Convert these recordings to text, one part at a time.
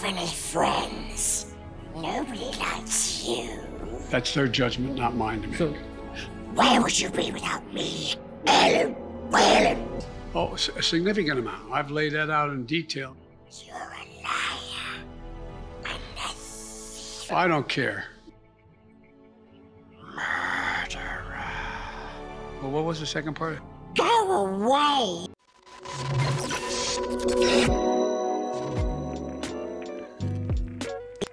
any friends? Nobody likes you. That's their judgment, not mine to make. So, Where would you be without me? Ellen Whalen. Oh, a significant amount. I've laid that out in detail. You're a liar. And a thief. I don't care. Murderer. Well, what was the second part? Go away.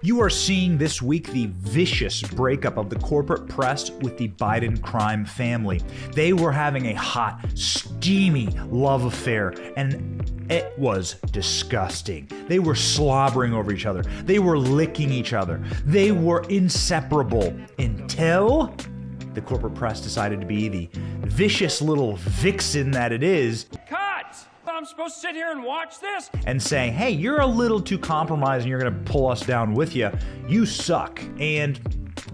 You are seeing this week the vicious breakup of the corporate press with the Biden crime family. They were having a hot, steamy love affair, and it was disgusting. They were slobbering over each other. They were licking each other. They were inseparable until the corporate press decided to be the vicious little vixen that it is. Cut! I'm supposed to sit here and watch this? And saying, hey, you're a little too compromised and you're going to pull us down with you. You suck. And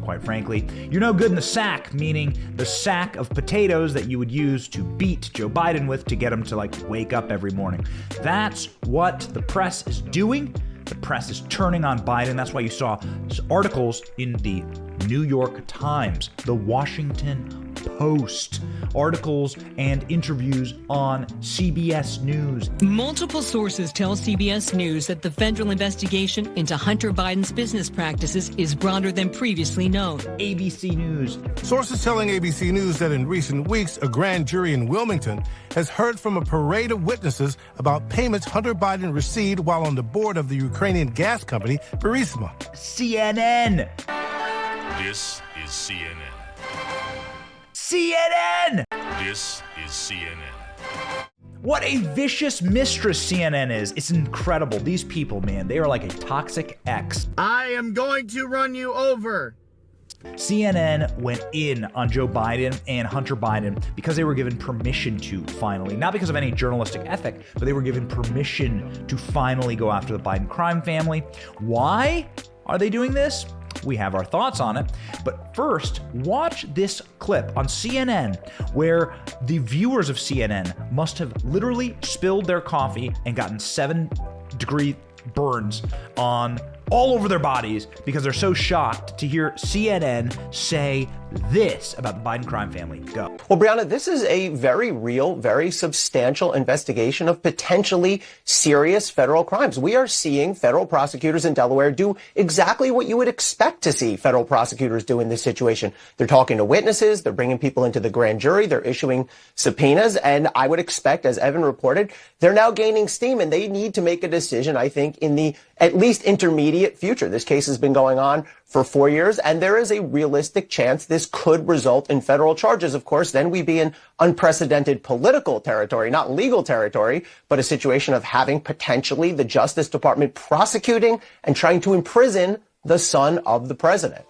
quite frankly, you're no good in the sack, meaning the sack of potatoes that you would use to beat Joe Biden with to get him to wake up every morning. That's what the press is doing. The press is turning on Biden. That's why you saw articles in the New York Times, the Washington Post, articles and interviews on CBS News. Multiple sources tell CBS News that the federal investigation into Hunter Biden's business practices is broader than previously known. ABC News. Sources telling ABC News that in recent weeks, a grand jury in Wilmington has heard from a parade of witnesses about payments Hunter Biden received while on the board of the Ukrainian gas company, Burisma. CNN. This is CNN. CNN! This is CNN. What a vicious mistress CNN is. It's incredible. These people, man, they are like a toxic ex. I am going to run you over. CNN went in on Joe Biden and Hunter Biden because they were given permission to finally, not because of any journalistic ethic, but they were given permission to finally go after the Biden crime family. Why are they doing this? We have our thoughts on it, but first, watch this clip on CNN where the viewers of CNN must have literally spilled their coffee and gotten 7-degree burns on all over their bodies because they're so shocked to hear CNN say this about the Biden crime family. Go. Well, Brianna, this is a very real, very substantial investigation of potentially serious federal crimes. We are seeing federal prosecutors in Delaware do exactly what you would expect to see federal prosecutors do in this situation. They're talking to witnesses, they're bringing people into the grand jury, they're issuing subpoenas, and I would expect, as Evan reported, they're now gaining steam, and they need to make a decision, I think, in the at least intermediate future. This case has been going on for 4 years, and there is a realistic chance this could result in federal charges. Of course, then we'd be in unprecedented political territory, not legal territory, but a situation of having potentially the Justice Department prosecuting and trying to imprison the son of the president.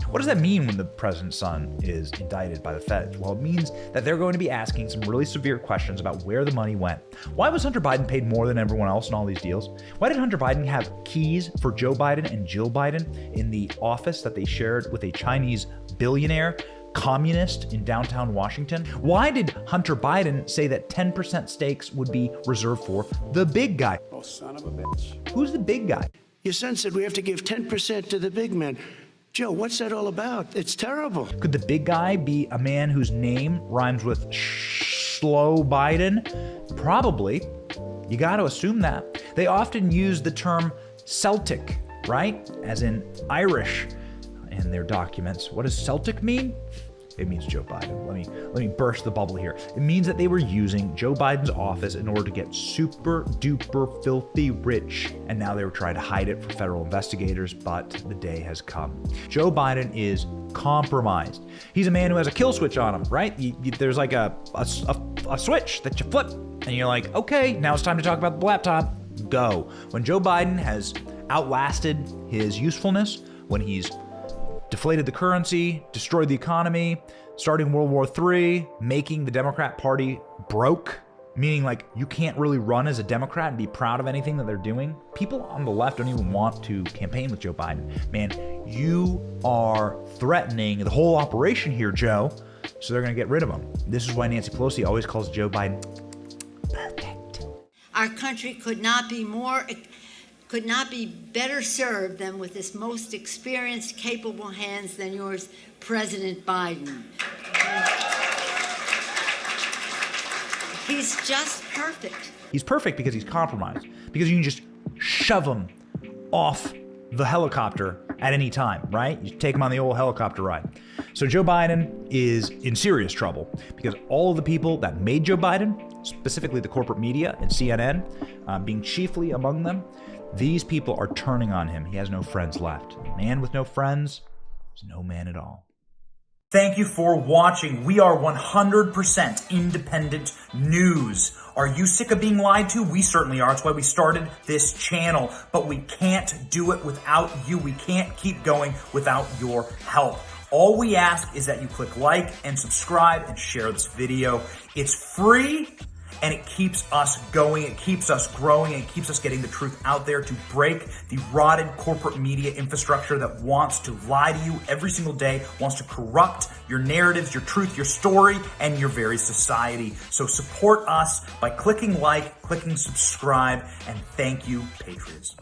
What does that mean when the president's son is indicted by the feds? Well, it means that they're going to be asking some really severe questions about where the money went. Why was Hunter Biden paid more than everyone else in all these deals? Why did Hunter Biden have keys for Joe Biden and Jill Biden in the office that they shared with a Chinese billionaire communist in downtown Washington? Why did Hunter Biden say that 10% stakes would be reserved for the big guy? Oh, son of a bitch. Who's the big guy? Your son said we have to give 10% to the big man. Joe, what's that all about? It's terrible. Could the big guy be a man whose name rhymes with slow Biden? Probably. You got to assume that. They often use the term Celtic, right? As in Irish in their documents. What does Celtic mean? It means Joe Biden. Let me burst the bubble here. It means that they were using Joe Biden's office in order to get super duper filthy rich. And now they were trying to hide it for federal investigators, but the day has come. Joe Biden is compromised. He's a man who has a kill switch on him, right? There's like a switch that you flip and you're like, okay, now it's time to talk about the laptop. Go. When Joe Biden has outlasted his usefulness, when he's deflated the currency, destroyed the economy, starting World War III, making the Democrat Party broke, meaning like you can't really run as a Democrat and be proud of anything that they're doing. People on the left don't even want to campaign with Joe Biden. Man, you are threatening the whole operation here, Joe, so they're going to get rid of him. This is why Nancy Pelosi always calls Joe Biden perfect. Our country could not be more could not be better served than with this most experienced, capable hands than yours, President Biden. He's just perfect. He's perfect because he's compromised, because you can just shove him off the helicopter at any time, right? You take him on the old helicopter ride. So Joe Biden is in serious trouble because all of the people that made Joe Biden, specifically the corporate media and CNN, being chiefly among them, these people are turning on him. He has no friends left. A man with no friends is no man at all. Thank you for watching. We are 100% independent news. Are you sick of being lied to? We certainly are. That's why we started this channel. But we can't do it without you. We can't keep going without your help. All we ask is that you click like and subscribe and share this video. It's free. And it keeps us going, it keeps us growing, and it keeps us getting the truth out there to break the rotted corporate media infrastructure that wants to lie to you every single day, wants to corrupt your narratives, your truth, your story, and your very society. So support us by clicking like, clicking subscribe, and thank you, Patriots.